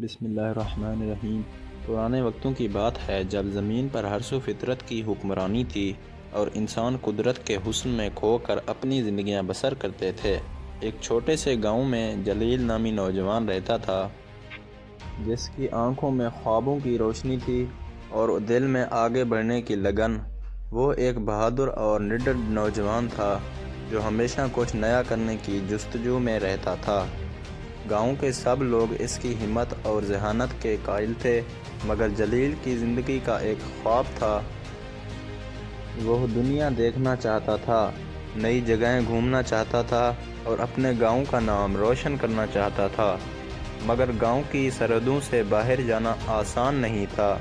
بسم اللہ الرحمن الرحیم۔ پرانے وقتوں کی بات ہے جب زمین پر ہر سو فطرت کی حکمرانی تھی اور انسان قدرت کے حسن میں کھو کر اپنی زندگیاں بسر کرتے تھے۔ ایک چھوٹے سے گاؤں میں جلیل نامی نوجوان رہتا تھا جس کی آنکھوں میں خوابوں کی روشنی تھی اور دل میں آگے بڑھنے کی لگن۔ وہ ایک بہادر اور نڈر نوجوان تھا جو ہمیشہ کچھ نیا کرنے کی جستجو میں رہتا تھا۔ گاؤں کے سب لوگ اس کی ہمت اور ذہانت کے قائل تھے، مگر جلیل کی زندگی کا ایک خواب تھا۔ وہ دنیا دیکھنا چاہتا تھا، نئی جگہیں گھومنا چاہتا تھا اور اپنے گاؤں کا نام روشن کرنا چاہتا تھا۔ مگر گاؤں کی سرحدوں سے باہر جانا آسان نہیں تھا،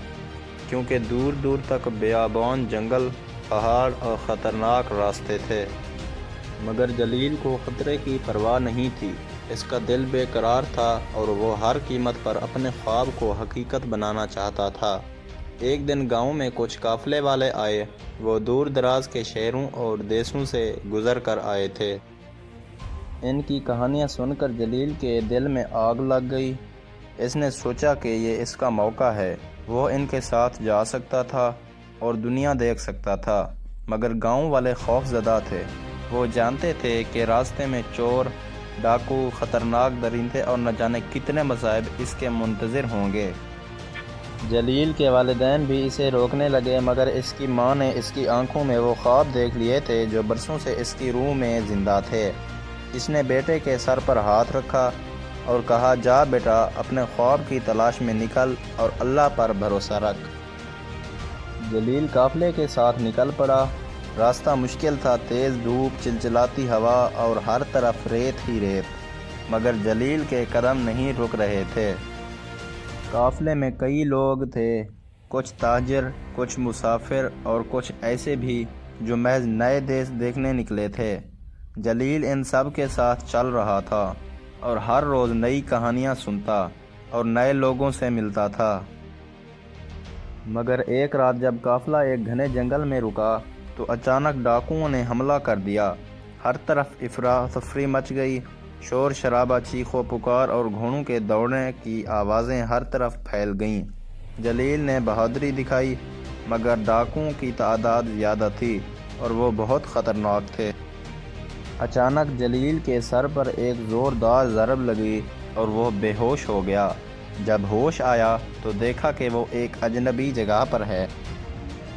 کیونکہ دور دور تک بیابان، جنگل، پہاڑ اور خطرناک راستے تھے۔ مگر جلیل کو خطرے کی پرواہ نہیں تھی۔ اس کا دل بے قرار تھا اور وہ ہر قیمت پر اپنے خواب کو حقیقت بنانا چاہتا تھا۔ ایک دن گاؤں میں کچھ قافلے والے آئے۔ وہ دور دراز کے شہروں اور دیسوں سے گزر کر آئے تھے۔ ان کی کہانیاں سن کر جلیل کے دل میں آگ لگ گئی۔ اس نے سوچا کہ یہ اس کا موقع ہے۔ وہ ان کے ساتھ جا سکتا تھا اور دنیا دیکھ سکتا تھا، مگر گاؤں والے خوف زدہ تھے۔ وہ جانتے تھے کہ راستے میں چور، ڈاکو، خطرناک درندے اور نہ جانے کتنے مصائب اس کے منتظر ہوں گے۔ جلیل کے والدین بھی اسے روکنے لگے، مگر اس کی ماں نے اس کی آنکھوں میں وہ خواب دیکھ لیے تھے جو برسوں سے اس کی روح میں زندہ تھے۔ اس نے بیٹے کے سر پر ہاتھ رکھا اور کہا، جا بیٹا، اپنے خواب کی تلاش میں نکل اور اللہ پر بھروسہ رکھ۔ جلیل قافلے کے ساتھ نکل پڑا۔ راستہ مشکل تھا، تیز دھوپ، چلچلاتی ہوا اور ہر طرف ریت ہی ریت، مگر جلیل کے قدم نہیں رک رہے تھے۔ قافلے میں کئی لوگ تھے، کچھ تاجر، کچھ مسافر اور کچھ ایسے بھی جو محض نئے دیس دیکھنے نکلے تھے۔ جلیل ان سب کے ساتھ چل رہا تھا اور ہر روز نئی کہانیاں سنتا اور نئے لوگوں سے ملتا تھا۔ مگر ایک رات جب قافلہ ایک گھنے جنگل میں رکا تو اچانک ڈاکوؤں نے حملہ کر دیا۔ ہر طرف افراتفری مچ گئی، شور شرابہ، چیخ و پکار اور گھوڑوں کے دوڑنے کی آوازیں ہر طرف پھیل گئیں۔ جلیل نے بہادری دکھائی، مگر ڈاکوؤں کی تعداد زیادہ تھی اور وہ بہت خطرناک تھے۔ اچانک جلیل کے سر پر ایک زوردار ضرب لگی اور وہ بے ہوش ہو گیا۔ جب ہوش آیا تو دیکھا کہ وہ ایک اجنبی جگہ پر ہے۔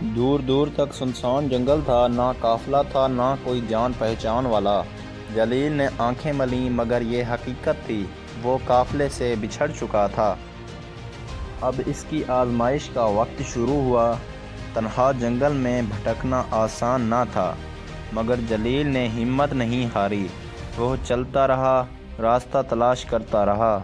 دور دور تک سنسان جنگل تھا، نہ قافلہ تھا، نہ کوئی جان پہچان والا۔ جلیل نے آنکھیں ملیں، مگر یہ حقیقت تھی، وہ قافلے سے بچھڑ چکا تھا۔ اب اس کی آزمائش کا وقت شروع ہوا۔ تنہا جنگل میں بھٹکنا آسان نہ تھا، مگر جلیل نے ہمت نہیں ہاری۔ وہ چلتا رہا، راستہ تلاش کرتا رہا۔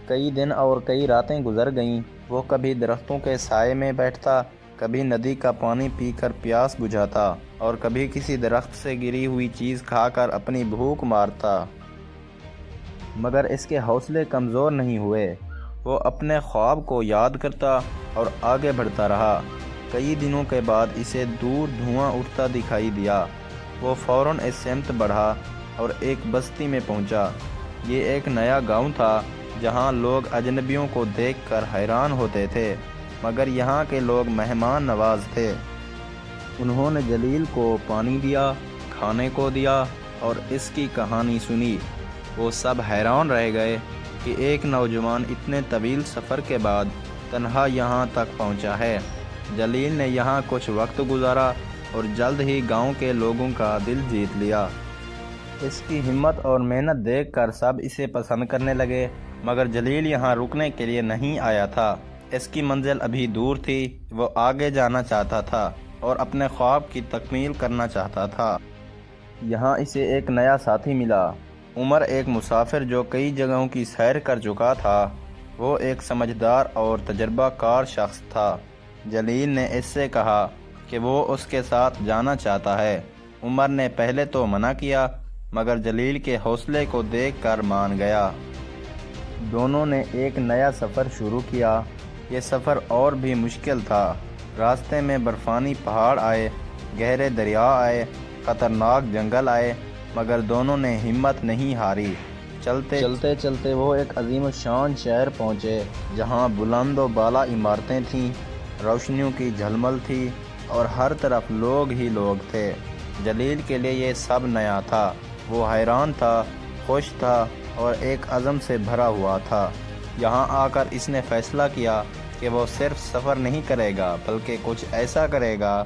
کئی دن اور کئی راتیں گزر گئیں۔ وہ کبھی درختوں کے سائے میں بیٹھتا، کبھی ندی کا پانی پی کر پیاس بجھاتا اور کبھی کسی درخت سے گری ہوئی چیز کھا کر اپنی بھوک مارتا۔ مگر اس کے حوصلے کمزور نہیں ہوئے۔ وہ اپنے خواب کو یاد کرتا اور آگے بڑھتا رہا۔ کئی دنوں کے بعد اسے دور دھواں اٹھتا دکھائی دیا۔ وہ فوراً اس سمت بڑھا اور ایک بستی میں پہنچا۔ یہ ایک نیا گاؤں تھا جہاں لوگ اجنبیوں کو دیکھ کر حیران ہوتے تھے، مگر یہاں کے لوگ مہمان نواز تھے۔ انہوں نے جلیل کو پانی دیا، کھانے کو دیا اور اس کی کہانی سنی۔ وہ سب حیران رہ گئے کہ ایک نوجوان اتنے طویل سفر کے بعد تنہا یہاں تک پہنچا ہے۔ جلیل نے یہاں کچھ وقت گزارا اور جلد ہی گاؤں کے لوگوں کا دل جیت لیا۔ اس کی ہمت اور محنت دیکھ کر سب اسے پسند کرنے لگے، مگر جلیل یہاں رکنے کے لیے نہیں آیا تھا۔ اس کی منزل ابھی دور تھی۔ وہ آگے جانا چاہتا تھا اور اپنے خواب کی تکمیل کرنا چاہتا تھا۔ یہاں اسے ایک نیا ساتھی ملا، عمر، ایک مسافر جو کئی جگہوں کی سیر کر چکا تھا۔ وہ ایک سمجھدار اور تجربہ کار شخص تھا۔ جلیل نے اس سے کہا کہ وہ اس کے ساتھ جانا چاہتا ہے۔ عمر نے پہلے تو منع کیا، مگر جلیل کے حوصلے کو دیکھ کر مان گیا۔ دونوں نے ایک نیا سفر شروع کیا۔ یہ سفر اور بھی مشکل تھا۔ راستے میں برفانی پہاڑ آئے، گہرے دریا آئے، خطرناک جنگل آئے، مگر دونوں نے ہمت نہیں ہاری۔ چلتے چلتے وہ ایک عظیم الشان شہر پہنچے جہاں بلند و بالا عمارتیں تھیں، روشنیوں کی جھلمل تھی اور ہر طرف لوگ ہی لوگ تھے۔ جلیل کے لیے یہ سب نیا تھا۔ وہ حیران تھا، خوش تھا اور ایک عزم سے بھرا ہوا تھا۔ یہاں آ کر اس نے فیصلہ کیا کہ وہ صرف سفر نہیں کرے گا بلکہ کچھ ایسا کرے گا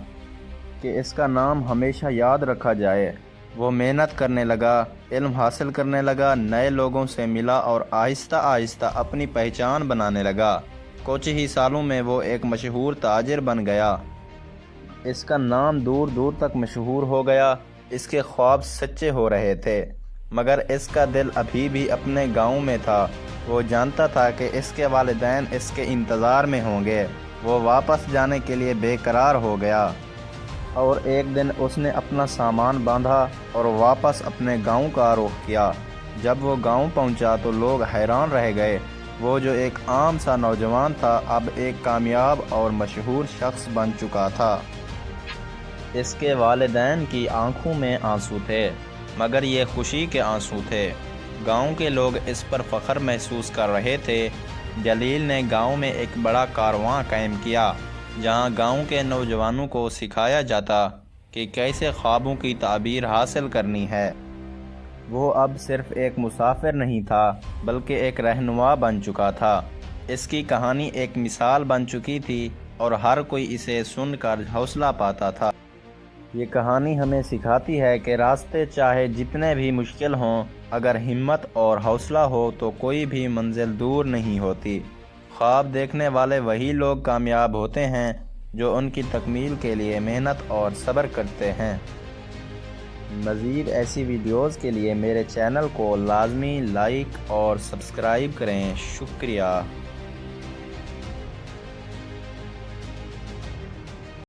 کہ اس کا نام ہمیشہ یاد رکھا جائے۔ وہ محنت کرنے لگا، علم حاصل کرنے لگا، نئے لوگوں سے ملا اور آہستہ آہستہ اپنی پہچان بنانے لگا۔ کچھ ہی سالوں میں وہ ایک مشہور تاجر بن گیا۔ اس کا نام دور دور تک مشہور ہو گیا۔ اس کے خواب سچے ہو رہے تھے، مگر اس کا دل ابھی بھی اپنے گاؤں میں تھا۔ وہ جانتا تھا کہ اس کے والدین اس کے انتظار میں ہوں گے۔ وہ واپس جانے کے لیے بے قرار ہو گیا اور ایک دن اس نے اپنا سامان باندھا اور واپس اپنے گاؤں کا رخ کیا۔ جب وہ گاؤں پہنچا تو لوگ حیران رہ گئے۔ وہ جو ایک عام سا نوجوان تھا اب ایک کامیاب اور مشہور شخص بن چکا تھا۔ اس کے والدین کی آنکھوں میں آنسو تھے، مگر یہ خوشی کے آنسو تھے۔ گاؤں کے لوگ اس پر فخر محسوس کر رہے تھے۔ جلیل نے گاؤں میں ایک بڑا کارواں قائم کیا جہاں گاؤں کے نوجوانوں کو سکھایا جاتا کہ کیسے خوابوں کی تعبیر حاصل کرنی ہے۔ وہ اب صرف ایک مسافر نہیں تھا بلکہ ایک رہنما بن چکا تھا۔ اس کی کہانی ایک مثال بن چکی تھی اور ہر کوئی اسے سن کر حوصلہ پاتا تھا۔ یہ کہانی ہمیں سکھاتی ہے کہ راستے چاہے جتنے بھی مشکل ہوں، اگر ہمت اور حوصلہ ہو تو کوئی بھی منزل دور نہیں ہوتی۔ خواب دیکھنے والے وہی لوگ کامیاب ہوتے ہیں جو ان کی تکمیل کے لیے محنت اور صبر کرتے ہیں۔ مزید ایسی ویڈیوز کے لیے میرے چینل کو لازمی لائک اور سبسکرائب کریں۔ شکریہ۔